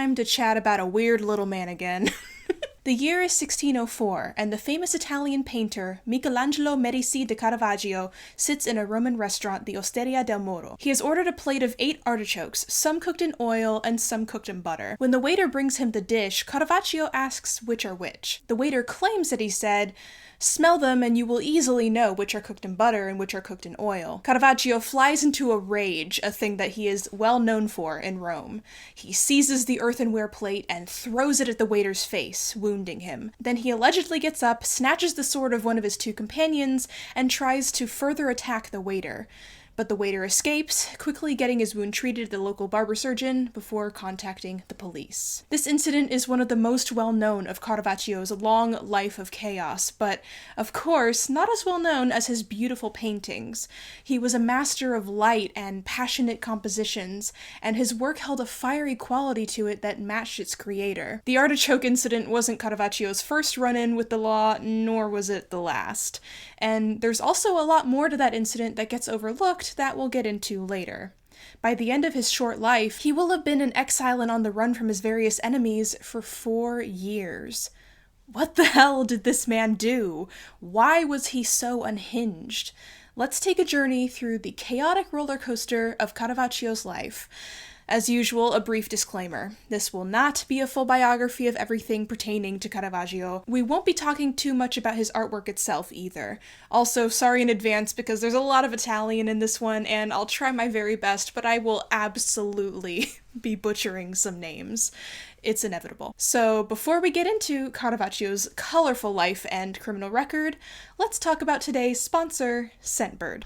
time to chat about a weird little man again. The year is 1604, and the famous Italian painter Michelangelo Merisi da Caravaggio sits in a Roman restaurant, the Osteria del Moro. He has ordered a plate of 8 artichokes, some cooked in oil and some cooked in butter. When the waiter brings him the dish, Caravaggio asks which are which. The waiter claims that he said, "Smell them and you will easily know which are cooked in butter and which are cooked in oil." Caravaggio flies into a rage, a thing that he is well known for in Rome. He seizes the earthenware plate and throws it at the waiter's face, wounding him. Then he allegedly gets up, snatches the sword of one of his 2 companions, and tries to further attack the waiter. But the waiter escapes, quickly getting his wound treated at the local barber surgeon before contacting the police. This incident is one of the most well-known of Caravaggio's long life of chaos, but, of course, not as well-known as his beautiful paintings. He was a master of light and passionate compositions, and his work held a fiery quality to it that matched its creator. The artichoke incident wasn't Caravaggio's first run-in with the law, nor was it the last. And there's also a lot more to that incident that gets overlooked that we'll get into later. By the end of his short life, he will have been in exile and on the run from his various enemies for 4 years. What the hell did this man do? Why was he so unhinged? Let's take a journey through the chaotic roller coaster of Caravaggio's life. As usual, a brief disclaimer. This will not be a full biography of everything pertaining to Caravaggio. We won't be talking too much about his artwork itself either. Also, sorry in advance because there's a lot of Italian in this one, and I'll try my very best, but I will absolutely be butchering some names. It's inevitable. So before we get into Caravaggio's colorful life and criminal record, let's talk about today's sponsor, Scentbird.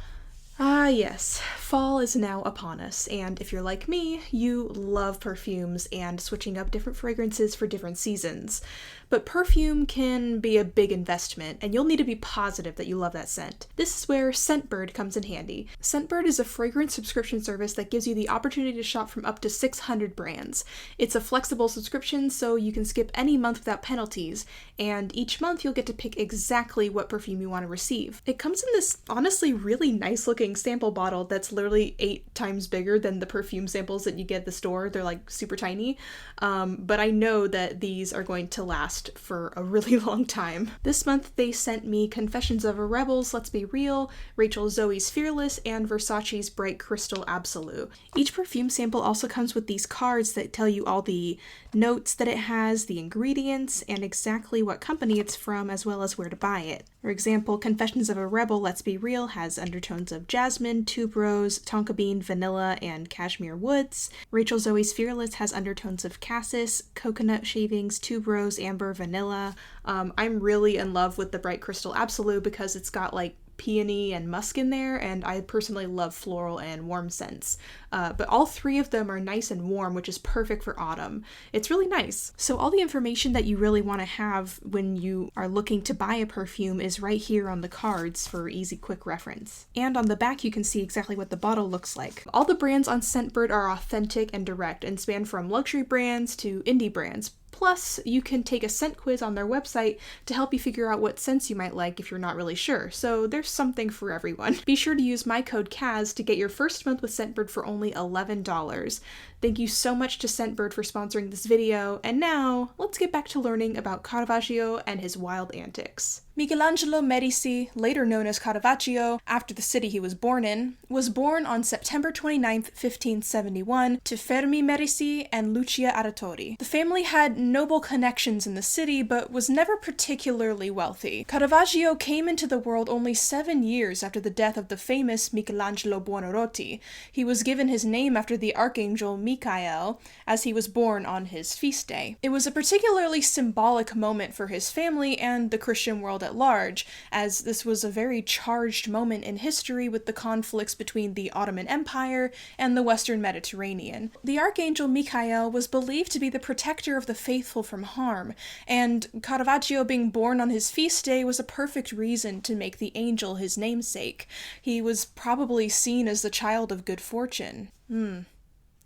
Ah yes, fall is now upon us, and if you're like me, you love perfumes and switching up different fragrances for different seasons. But perfume can be a big investment, and you'll need to be positive that you love that scent. This is where Scentbird comes in handy. Scentbird is a fragrance subscription service that gives you the opportunity to shop from up to 600 brands. It's a flexible subscription, so you can skip any month without penalties, and each month you'll get to pick exactly what perfume you want to receive. It comes in this honestly really nice looking sample bottle that's literally 8 times bigger than the perfume samples that you get at the store. They're like super tiny, but I know that these are going to last for a really long time. This month they sent me Confessions of a Rebel's Let's Be Real, Rachel Zoe's Fearless, and Versace's Bright Crystal Absolute. Each perfume sample also comes with these cards that tell you all the notes that it has, the ingredients, and exactly what company it's from, as well as where to buy it. For example, Confessions of a Rebel Let's Be Real has undertones of jasmine, tuberose, tonka bean, vanilla, and cashmere woods. Rachel Zoe's Fearless has undertones of cassis, coconut shavings, tuberose, amber, vanilla. I'm really in love with the Bright Crystal Absolute because it's got like peony and musk in there, and I personally love floral and warm scents. But all 3 of them are nice and warm, which is perfect for autumn. It's really nice. So all the information that you really want to have when you are looking to buy a perfume is right here on the cards for easy, quick reference. And on the back you can see exactly what the bottle looks like. All the brands on Scentbird are authentic and direct and span from luxury brands to indie brands. Plus, you can take a scent quiz on their website to help you figure out what scents you might like if you're not really sure, so there's something for everyone. Be sure to use my code Kaz to get your first month with Scentbird for only $11. Thank you so much to Scentbird for sponsoring this video, and now, let's get back to learning about Caravaggio and his wild antics. Michelangelo Merisi, later known as Caravaggio, after the city he was born in, was born on September 29, 1571, to Fermi Merisi and Lucia Aratori. The family had noble connections in the city, but was never particularly wealthy. Caravaggio came into the world only 7 years after the death of the famous Michelangelo Buonarroti. He was given his name after the archangel Michele, as he was born on his feast day. It was a particularly symbolic moment for his family and the Christian world at large, as this was a very charged moment in history with the conflicts between the Ottoman Empire and the Western Mediterranean. The Archangel Michele was believed to be the protector of the faithful from harm, and Caravaggio being born on his feast day was a perfect reason to make the angel his namesake. He was probably seen as the child of good fortune.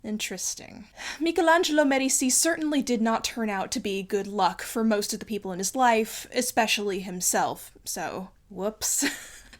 Interesting. Michelangelo Merisi certainly did not turn out to be good luck for most of the people in his life, especially himself, so whoops.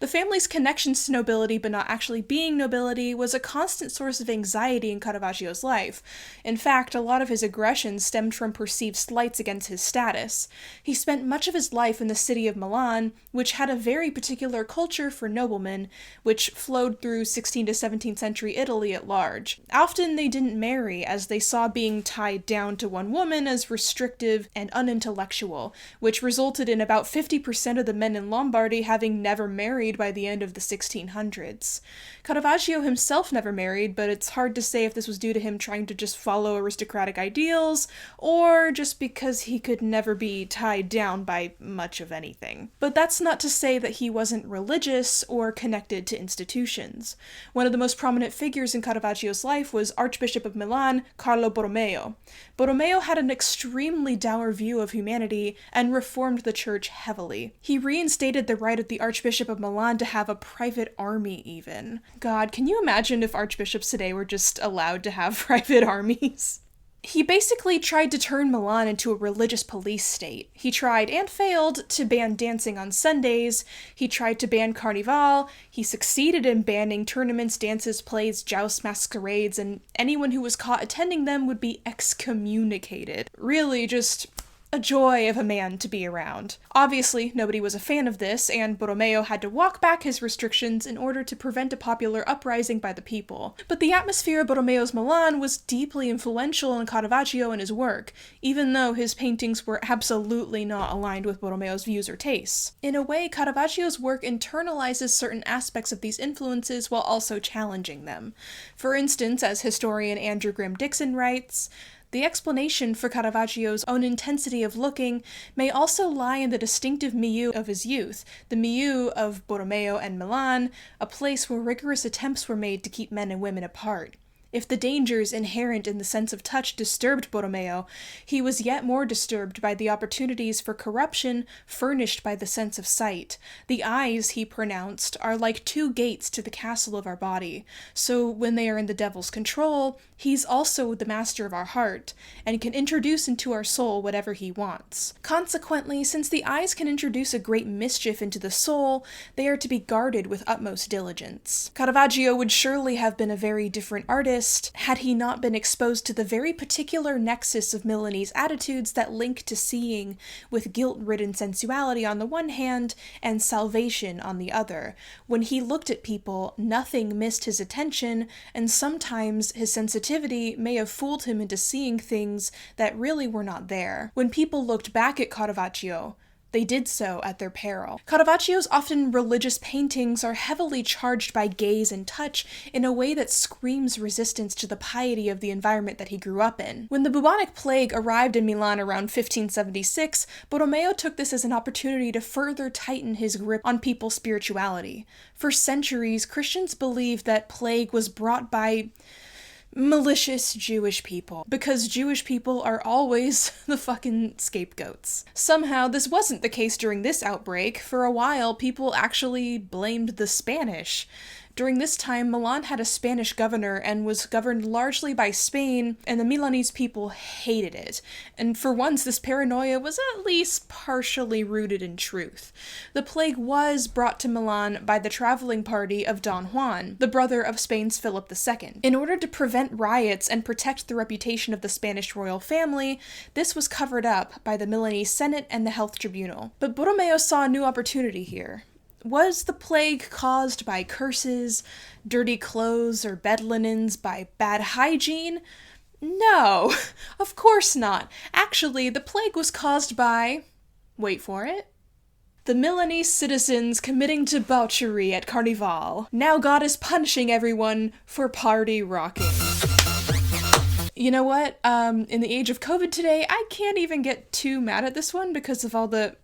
The family's connections to nobility but not actually being nobility was a constant source of anxiety in Caravaggio's life. In fact, a lot of his aggressions stemmed from perceived slights against his status. He spent much of his life in the city of Milan, which had a very particular culture for noblemen, which flowed through 16th to 17th century Italy at large. Often they didn't marry, as they saw being tied down to one woman as restrictive and unintellectual, which resulted in about 50% of the men in Lombardy having never married by the end of the 1600s. Caravaggio himself never married, but it's hard to say if this was due to him trying to just follow aristocratic ideals, or just because he could never be tied down by much of anything. But that's not to say that he wasn't religious or connected to institutions. One of the most prominent figures in Caravaggio's life was Archbishop of Milan, Carlo Borromeo. Borromeo had an extremely dour view of humanity and reformed the church heavily. He reinstated the right of the Archbishop of Milan to have a private army even. God, can you imagine if archbishops today were just allowed to have private armies? He basically tried to turn Milan into a religious police state. He tried, and failed, to ban dancing on Sundays. He tried to ban Carnival. He succeeded in banning tournaments, dances, plays, jousts, masquerades, and anyone who was caught attending them would be excommunicated. Really, just a joy of a man to be around. Obviously, nobody was a fan of this, and Borromeo had to walk back his restrictions in order to prevent a popular uprising by the people. But the atmosphere of Borromeo's Milan was deeply influential in Caravaggio and his work, even though his paintings were absolutely not aligned with Borromeo's views or tastes. In a way, Caravaggio's work internalizes certain aspects of these influences while also challenging them. For instance, as historian Andrew Graham-Dixon writes, the explanation for Caravaggio's own intensity of looking may also lie in the distinctive milieu of his youth, the milieu of Borromeo and Milan, a place where rigorous attempts were made to keep men and women apart. If the dangers inherent in the sense of touch disturbed Borromeo, he was yet more disturbed by the opportunities for corruption furnished by the sense of sight. The eyes, he pronounced, are like two gates to the castle of our body, so when they are in the devil's control, he's also the master of our heart, and can introduce into our soul whatever he wants. Consequently, since the eyes can introduce a great mischief into the soul, they are to be guarded with utmost diligence. Caravaggio would surely have been a very different artist had he not been exposed to the very particular nexus of Milanese attitudes that link to seeing, with guilt-ridden sensuality on the one hand, and salvation on the other. When he looked at people, nothing missed his attention, and sometimes his sensitivity may have fooled him into seeing things that really were not there. When people looked back at Caravaggio, they did so at their peril. Caravaggio's often religious paintings are heavily charged by gaze and touch in a way that screams resistance to the piety of the environment that he grew up in. When the bubonic plague arrived in Milan around 1576, Borromeo took this as an opportunity to further tighten his grip on people's spirituality. For centuries, Christians believed that plague was brought by malicious Jewish people, because Jewish people are always the fucking scapegoats. Somehow, this wasn't the case during this outbreak. For a while, people actually blamed the Spanish. During this time, Milan had a Spanish governor and was governed largely by Spain, and the Milanese people hated it. And for once, this paranoia was at least partially rooted in truth. The plague was brought to Milan by the traveling party of Don Juan, the brother of Spain's Philip II. In order to prevent riots and protect the reputation of the Spanish royal family, this was covered up by the Milanese Senate and the Health Tribunal. But Borromeo saw a new opportunity here. Was the plague caused by curses, dirty clothes, or bed linens, by bad hygiene? No, of course not. Actually, the plague was caused by, wait for it, the Milanese citizens committing debauchery at Carnival. Now God is punishing everyone for party rocking. You know what? In the age of COVID today, I can't even get too mad at this one because of all the,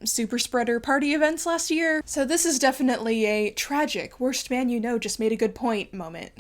super spreader party events last year. So this is definitely a tragic, worst man you know just made a good point moment.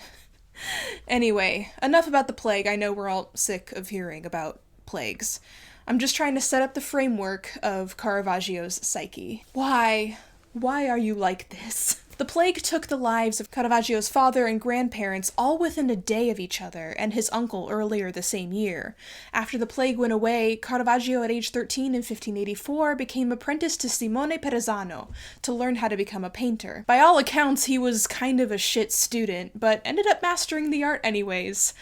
Anyway, enough about the plague. I know we're all sick of hearing about plagues. I'm just trying to set up the framework of Caravaggio's psyche. Why are you like this? The plague took the lives of Caravaggio's father and grandparents all within a day of each other, and his uncle earlier the same year. After the plague went away, Caravaggio at age 13 in 1584 became apprenticed to Simone Perezzano to learn how to become a painter. By all accounts, he was kind of a shit student, but ended up mastering the art anyways.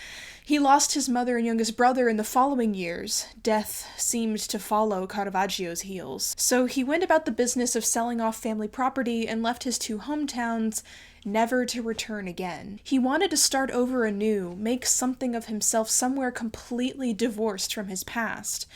He lost his mother and youngest brother in the following years. Death seemed to follow Caravaggio's heels. So he went about the business of selling off family property and left his two hometowns, never to return again. He wanted to start over anew, make something of himself somewhere completely divorced from his past.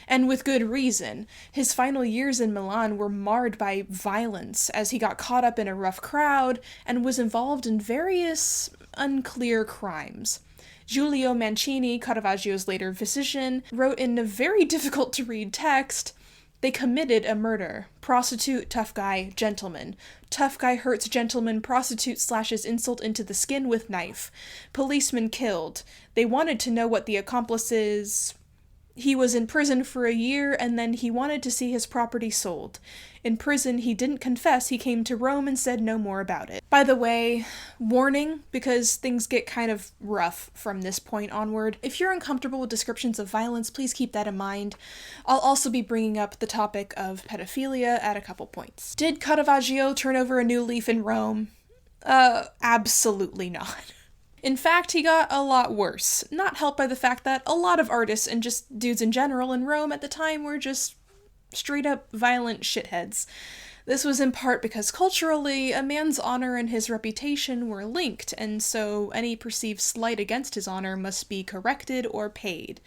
And with good reason. His final years in Milan were marred by violence as he got caught up in a rough crowd and was involved in various unclear crimes. Giulio Mancini, Caravaggio's later physician, wrote in a very difficult-to-read text, "They committed a murder. Prostitute, tough guy, gentleman. Tough guy hurts gentleman, prostitute slashes insult into the skin with knife. Policeman killed. They wanted to know what the accomplice is. He was in prison for a year, and then he wanted to see his property sold. In prison, he didn't confess, he came to Rome and said no more about it." By the way, warning, because things get kind of rough from this point onward. If you're uncomfortable with descriptions of violence, please keep that in mind. I'll also be bringing up the topic of pedophilia at a couple points. Did Caravaggio turn over a new leaf in Rome? Absolutely not. In fact, he got a lot worse, not helped by the fact that a lot of artists and just dudes in general in Rome at the time were just straight up violent shitheads. This was in part because culturally, a man's honor and his reputation were linked, and so any perceived slight against his honor must be corrected or paid.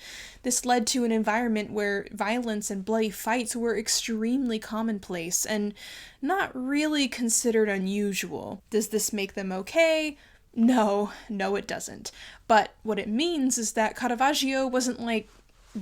This led to an environment where violence and bloody fights were extremely commonplace and not really considered unusual. Does this make them okay? No, it doesn't. But what it means is that Caravaggio wasn't,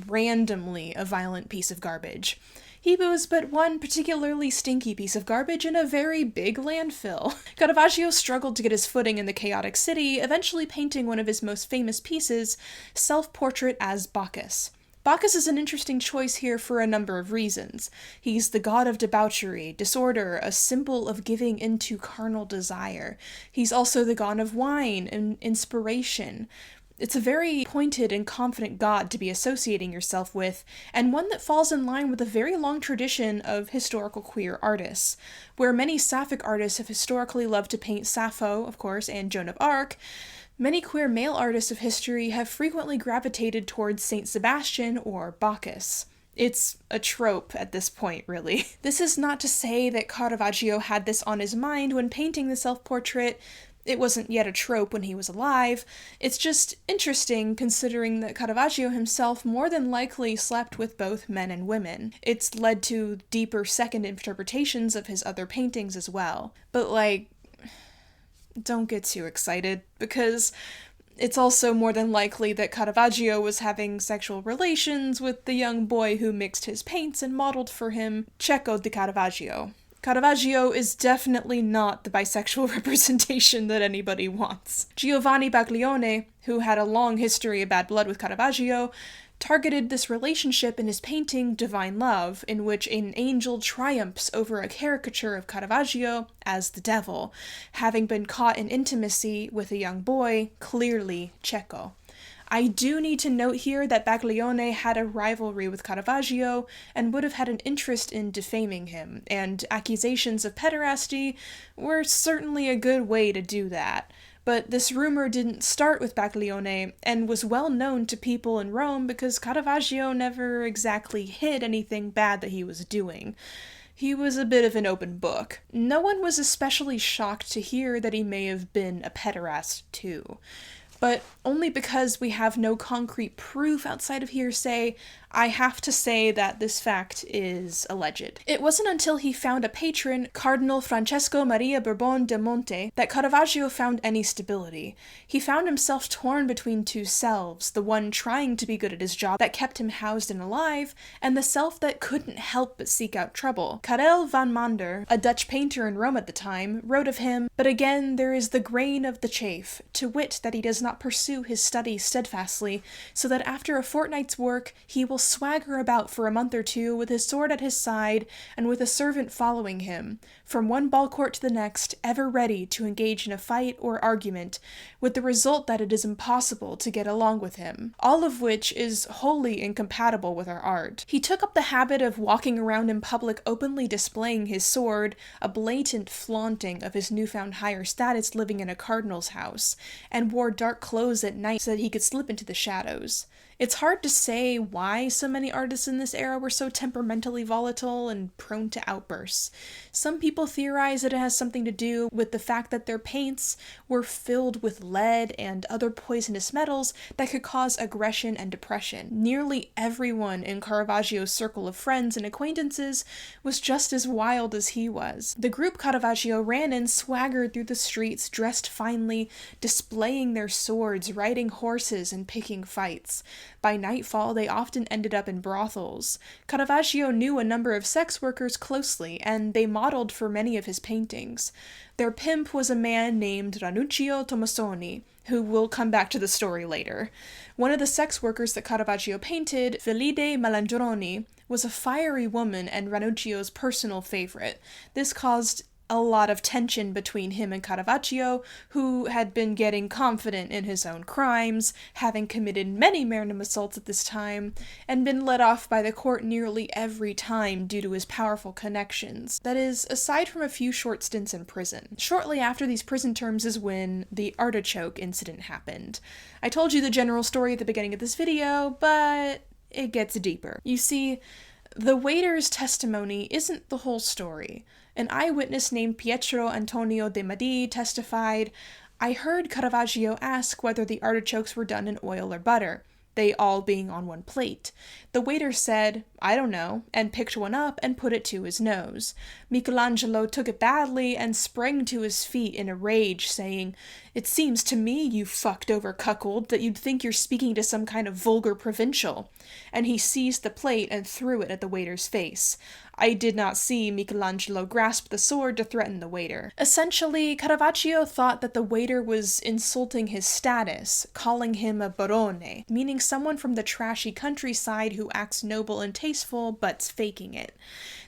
randomly a violent piece of garbage. He was but one particularly stinky piece of garbage in a very big landfill. Caravaggio struggled to get his footing in the chaotic city, eventually painting one of his most famous pieces, Self-Portrait as Bacchus. Bacchus is an interesting choice here for a number of reasons. He's the god of debauchery, disorder, a symbol of giving into carnal desire. He's also the god of wine and inspiration. It's a very pointed and confident god to be associating yourself with, and one that falls in line with a very long tradition of historical queer artists. Where many sapphic artists have historically loved to paint Sappho, of course, and Joan of Arc, many queer male artists of history have frequently gravitated towards Saint Sebastian or Bacchus. It's a trope at this point, really. This is not to say that Caravaggio had this on his mind when painting the self-portrait. It wasn't yet a trope when he was alive. It's just interesting considering that Caravaggio himself more than likely slept with both men and women. It's led to deeper second interpretations of his other paintings as well. But don't get too excited, because it's also more than likely that Caravaggio was having sexual relations with the young boy who mixed his paints and modeled for him, Cecco di Caravaggio. Caravaggio is definitely not the bisexual representation that anybody wants. Giovanni Baglione, who had a long history of bad blood with Caravaggio, targeted this relationship in his painting Divine Love, in which an angel triumphs over a caricature of Caravaggio as the devil, having been caught in intimacy with a young boy, clearly Cecco. I do need to note here that Baglione had a rivalry with Caravaggio and would have had an interest in defaming him, and accusations of pederasty were certainly a good way to do that. But this rumor didn't start with Baglione and was well known to people in Rome because Caravaggio never exactly hid anything bad that he was doing. He was a bit of an open book. No one was especially shocked to hear that he may have been a pederast too. But only because we have no concrete proof outside of hearsay, I have to say that this fact is alleged. It wasn't until he found a patron, Cardinal Francesco Maria Bourbon de Monte, that Caravaggio found any stability. He found himself torn between two selves, the one trying to be good at his job that kept him housed and alive, and the self that couldn't help but seek out trouble. Karel van Mander, a Dutch painter in Rome at the time, wrote of him, "But again there is the grain of the chaff, to wit that he does not not pursue his studies steadfastly, so that after a fortnight's work he will swagger about for a month or two with his sword at his side and with a servant following him, from one ball court to the next, ever ready to engage in a fight or argument, with the result that it is impossible to get along with him, all of which is wholly incompatible with our art. He took up the habit of walking around in public openly displaying his sword, a blatant flaunting of his newfound higher status living in a cardinal's house, and wore dark clothes at night so that he could slip into the shadows. It's hard to say why so many artists in this era were so temperamentally volatile and prone to outbursts. Some people theorize that it has something to do with the fact that their paints were filled with lead and other poisonous metals that could cause aggression and depression. Nearly everyone in Caravaggio's circle of friends and acquaintances was just as wild as he was. The group Caravaggio ran in swaggered through the streets, dressed finely, displaying their swords, riding horses, and picking fights. By nightfall, they often ended up in brothels. Caravaggio knew a number of sex workers closely, and they modeled for many of his paintings. Their pimp was a man named Ranuccio Tomasoni, who will come back to the story later. One of the sex workers that Caravaggio painted, Felide Melangeroni, was a fiery woman and Ranuccio's personal favorite. This caused a lot of tension between him and Caravaggio, who had been getting confident in his own crimes, having committed many magnum assaults at this time, and been let off by the court nearly every time due to his powerful connections. That is, aside from a few short stints in prison. Shortly after these prison terms is when the artichoke incident happened. I told you the general story at the beginning of this video, but it gets deeper. You see, the waiter's testimony isn't the whole story. An eyewitness named Pietro Antonio de' Madi testified, "I heard Caravaggio ask whether the artichokes were done in oil or butter, they all being on one plate. The waiter said, 'I don't know,' and picked one up and put it to his nose. Michelangelo took it badly and sprang to his feet in a rage, saying, 'It seems to me, you fucked over cuckold, that you'd think you're speaking to some kind of vulgar provincial,' and he seized the plate and threw it at the waiter's face. I did not see Michelangelo grasp the sword to threaten the waiter." Essentially, Caravaggio thought that the waiter was insulting his status, calling him a barone, meaning someone from the trashy countryside who acts noble and tasteful, but's faking it.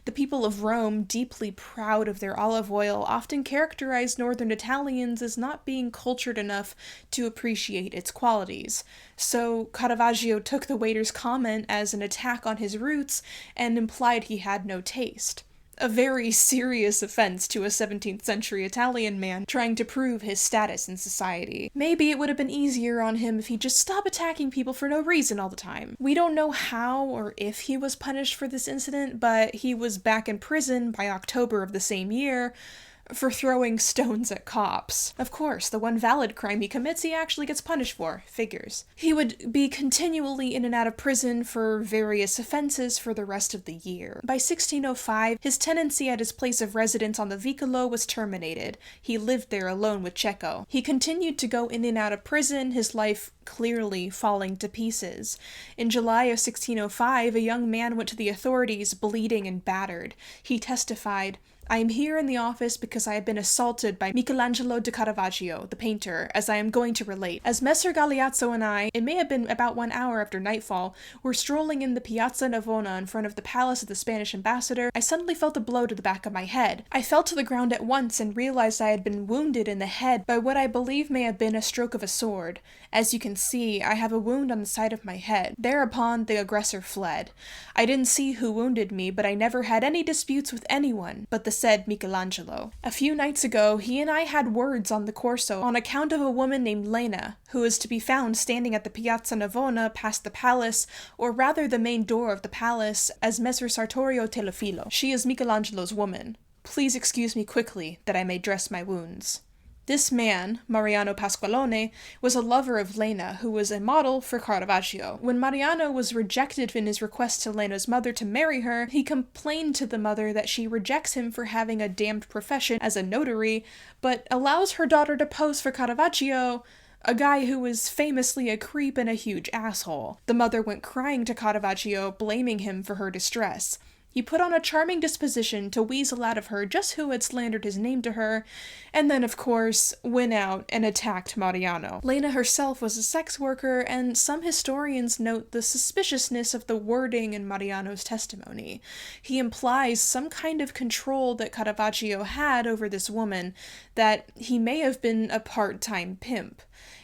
The people of Rome, deeply proud of their olive oil, often characterized northern Italians as not being cultured enough to appreciate its qualities. So Caravaggio took the waiter's comment as an attack on his roots and implied he had no taste. A very serious offense to a 17th century Italian man trying to prove his status in society. Maybe it would have been easier on him if he'd just stop attacking people for no reason all the time. We don't know how or if he was punished for this incident, but he was back in prison by October of the same year for throwing stones at cops. Of course, the one valid crime he commits he actually gets punished for. Figures. He would be continually in and out of prison for various offenses for the rest of the year. By 1605, his tenancy at his place of residence on the Vicolo was terminated. He lived there alone with Cecco. He continued to go in and out of prison, his life clearly falling to pieces. In July of 1605, a young man went to the authorities bleeding and battered. He testified, "I am here in the office because I have been assaulted by Michelangelo de Caravaggio, the painter, as I am going to relate. As Messer Galeazzo and I, it may have been about 1 hour after nightfall, were strolling in the Piazza Navona in front of the palace of the Spanish ambassador, I suddenly felt a blow to the back of my head. I fell to the ground at once and realized I had been wounded in the head by what I believe may have been a stroke of a sword. As you can see, I have a wound on the side of my head." Thereupon, the aggressor fled. "I didn't see who wounded me, but I never had any disputes with anyone but the said Michelangelo. A few nights ago, he and I had words on the Corso on account of a woman named Lena, who is to be found standing at the Piazza Navona past the palace, or rather the main door of the palace, as Messer Sartorio Telefilo. She is Michelangelo's woman. Please excuse me quickly, that I may dress my wounds." This man, Mariano Pasqualone, was a lover of Lena, who was a model for Caravaggio. When Mariano was rejected in his request to Lena's mother to marry her, he complained to the mother that she rejects him for having a damned profession as a notary, but allows her daughter to pose for Caravaggio, a guy who was famously a creep and a huge asshole. The mother went crying to Caravaggio, blaming him for her distress. He put on a charming disposition to weasel out of her just who had slandered his name to her, and then, of course, went out and attacked Mariano. Lena herself was a sex worker, and some historians note the suspiciousness of the wording in Mariano's testimony. He implies some kind of control that Caravaggio had over this woman, that he may have been a part-time pimp.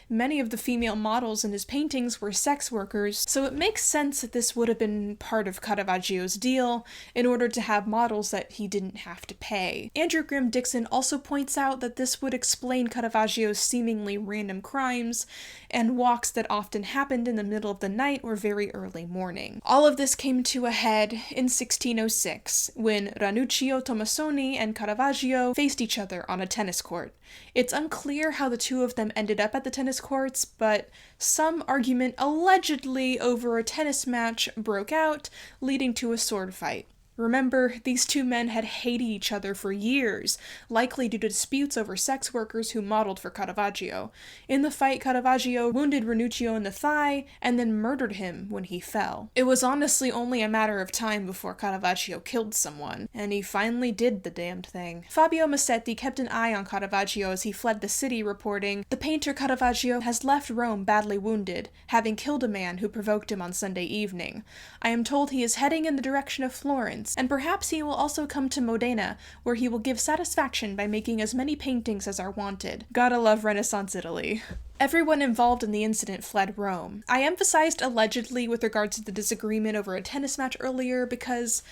Many of the female models in his paintings were sex workers, so it makes sense that this would have been part of Caravaggio's deal in order to have models that he didn't have to pay. Andrew Graham-Dixon also points out that this would explain Caravaggio's seemingly random crimes and walks that often happened in the middle of the night or very early morning. All of this came to a head in 1606, when Ranuccio Tomassoni and Caravaggio faced each other on a tennis court. It's unclear how the two of them ended up at the tennis courts, but some argument allegedly over a tennis match broke out, leading to a sword fight. Remember, these two men had hated each other for years, likely due to disputes over sex workers who modeled for Caravaggio. In the fight, Caravaggio wounded Ranuccio in the thigh and then murdered him when he fell. It was honestly only a matter of time before Caravaggio killed someone, and he finally did the damned thing. Fabio Massetti kept an eye on Caravaggio as he fled the city, reporting, "The painter Caravaggio has left Rome badly wounded, having killed a man who provoked him on Sunday evening. I am told he is heading in the direction of Florence, and perhaps he will also come to Modena, where he will give satisfaction by making as many paintings as are wanted." Gotta love Renaissance Italy. Everyone involved in the incident fled Rome. I emphasized allegedly with regards to the disagreement over a tennis match earlier because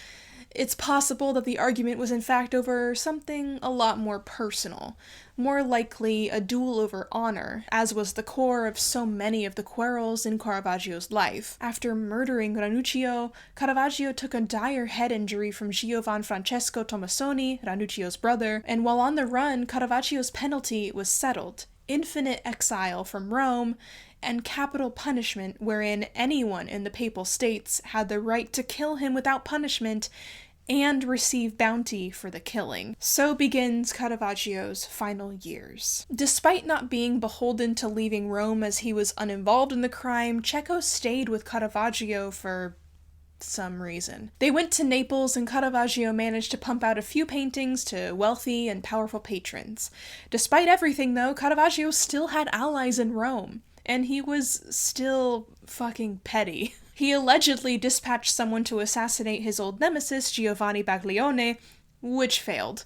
it's possible that the argument was in fact over something a lot more personal, more likely a duel over honor, as was the core of so many of the quarrels in Caravaggio's life. After murdering Ranuccio, Caravaggio took a dire head injury from Giovan Francesco Tomassoni, Ranuccio's brother, and while on the run, Caravaggio's penalty was settled: infinite exile from Rome and capital punishment, wherein anyone in the Papal States had the right to kill him without punishment and receive bounty for the killing. So begins Caravaggio's final years. Despite not being beholden to leaving Rome as he was uninvolved in the crime, Cecco stayed with Caravaggio for some reason. They went to Naples, and Caravaggio managed to pump out a few paintings to wealthy and powerful patrons. Despite everything, though, Caravaggio still had allies in Rome, and he was still fucking petty. He allegedly dispatched someone to assassinate his old nemesis, Giovanni Baglione, which failed.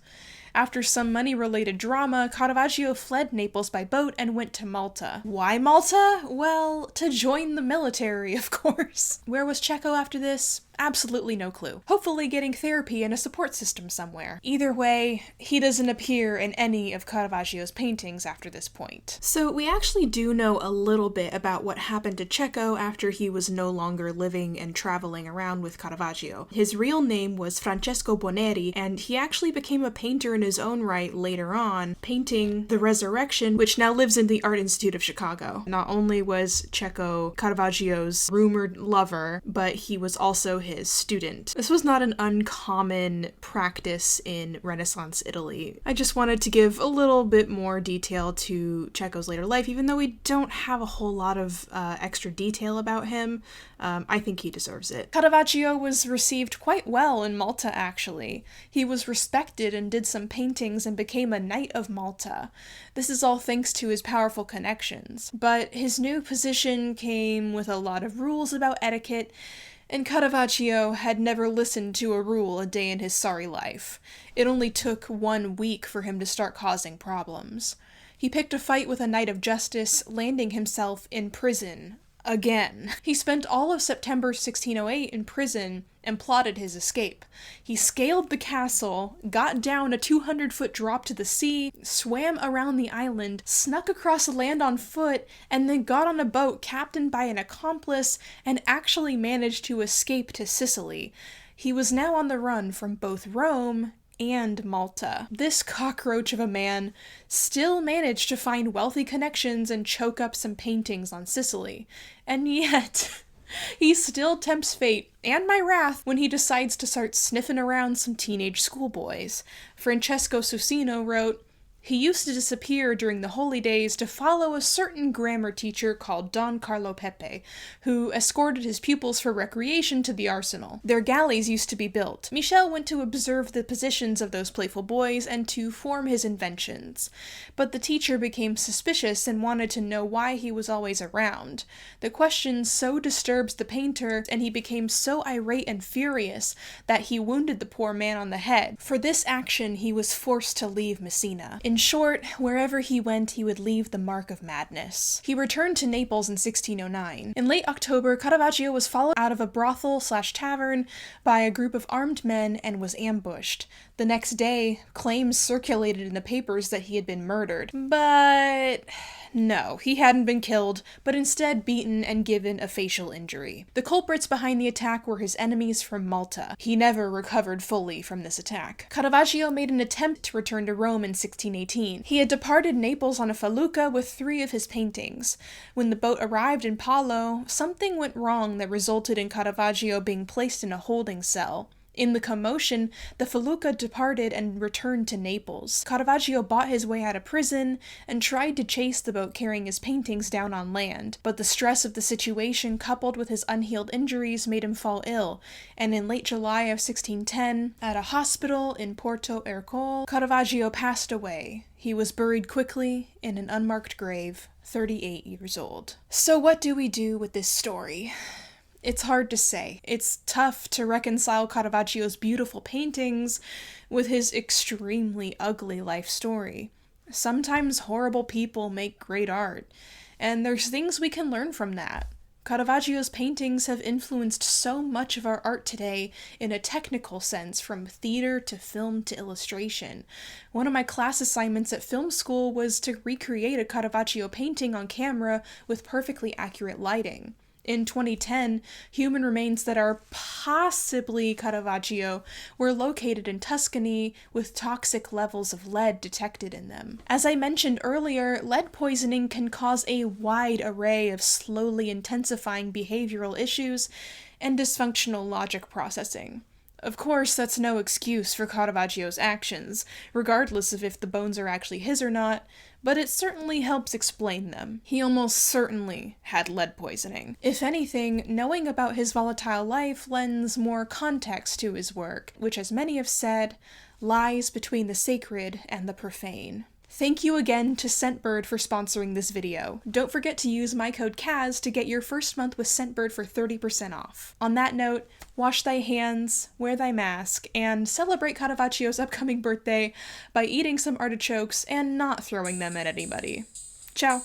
After some money-related drama, Caravaggio fled Naples by boat and went to Malta. Why Malta? Well, to join the military, of course. Where was Cecco after this? Absolutely no clue. Hopefully getting therapy and a support system somewhere. Either way, he doesn't appear in any of Caravaggio's paintings after this point. So we actually do know a little bit about what happened to Cecco after he was no longer living and traveling around with Caravaggio. His real name was Francesco Boneri, and he actually became a painter in his own right later on, painting The Resurrection, which now lives in the Art Institute of Chicago. Not only was Cecco Caravaggio's rumored lover, but he was also his student. This was not an uncommon practice in Renaissance Italy. I just wanted to give a little bit more detail to Cecco's later life, even though we don't have a whole lot of extra detail about him. I think he deserves it. Caravaggio was received quite well in Malta, actually. He was respected and did some paintings and became a Knight of Malta. This is all thanks to his powerful connections. But his new position came with a lot of rules about etiquette, and Caravaggio had never listened to a rule a day in his sorry life. It only took 1 week for him to start causing problems. He picked a fight with a Knight of Justice, landing himself in prison. Again. He spent all of September 1608 in prison and plotted his escape. He scaled the castle, got down a 200-foot drop to the sea, swam around the island, snuck across the land on foot, and then got on a boat captained by an accomplice and actually managed to escape to Sicily. He was now on the run from both Rome and Malta. This cockroach of a man still managed to find wealthy connections and choke up some paintings on Sicily. And yet, he still tempts fate and my wrath when he decides to start sniffing around some teenage schoolboys. Francesco Susinno wrote, He used to disappear during the holy days to follow a certain grammar teacher called Don Carlo Pepe, who escorted his pupils for recreation to the arsenal. Their galleys used to be built. Michele went to observe the positions of those playful boys and to form his inventions. But the teacher became suspicious and wanted to know why he was always around. The question so disturbed the painter, and he became so irate and furious that he wounded the poor man on the head. For this action, he was forced to leave Messina. In short, wherever he went, he would leave the mark of madness. He returned to Naples in 1609. In late October, Caravaggio was followed out of a brothel/tavern by a group of armed men and was ambushed. The next day, claims circulated in the papers that he had been murdered. But no, he hadn't been killed, but instead beaten and given a facial injury. The culprits behind the attack were his enemies from Malta. He never recovered fully from this attack. Caravaggio made an attempt to return to Rome in 1618. He had departed Naples on a felucca with 3 of his paintings. When the boat arrived in Paolo, something went wrong that resulted in Caravaggio being placed in a holding cell. In the commotion, the felucca departed and returned to Naples. Caravaggio bought his way out of prison and tried to chase the boat carrying his paintings down on land, but the stress of the situation coupled with his unhealed injuries made him fall ill, and in late July of 1610, at a hospital in Porto Ercole, Caravaggio passed away. He was buried quickly in an unmarked grave, 38 years old. So what do we do with this story? It's hard to say. It's tough to reconcile Caravaggio's beautiful paintings with his extremely ugly life story. Sometimes horrible people make great art, and there's things we can learn from that. Caravaggio's paintings have influenced so much of our art today in a technical sense, from theater to film to illustration. One of my class assignments at film school was to recreate a Caravaggio painting on camera with perfectly accurate lighting. In 2010, human remains that are possibly Caravaggio were located in Tuscany with toxic levels of lead detected in them. As I mentioned earlier, lead poisoning can cause a wide array of slowly intensifying behavioral issues and dysfunctional logic processing. Of course, that's no excuse for Caravaggio's actions, regardless of if the bones are actually his or not, but it certainly helps explain them. He almost certainly had lead poisoning. If anything, knowing about his volatile life lends more context to his work, which, as many have said, lies between the sacred and the profane. Thank you again to Scentbird for sponsoring this video. Don't forget to use my code Kaz to get your first month with Scentbird for 30% off. On that note, wash thy hands, wear thy mask, and celebrate Caravaggio's upcoming birthday by eating some artichokes and not throwing them at anybody. Ciao!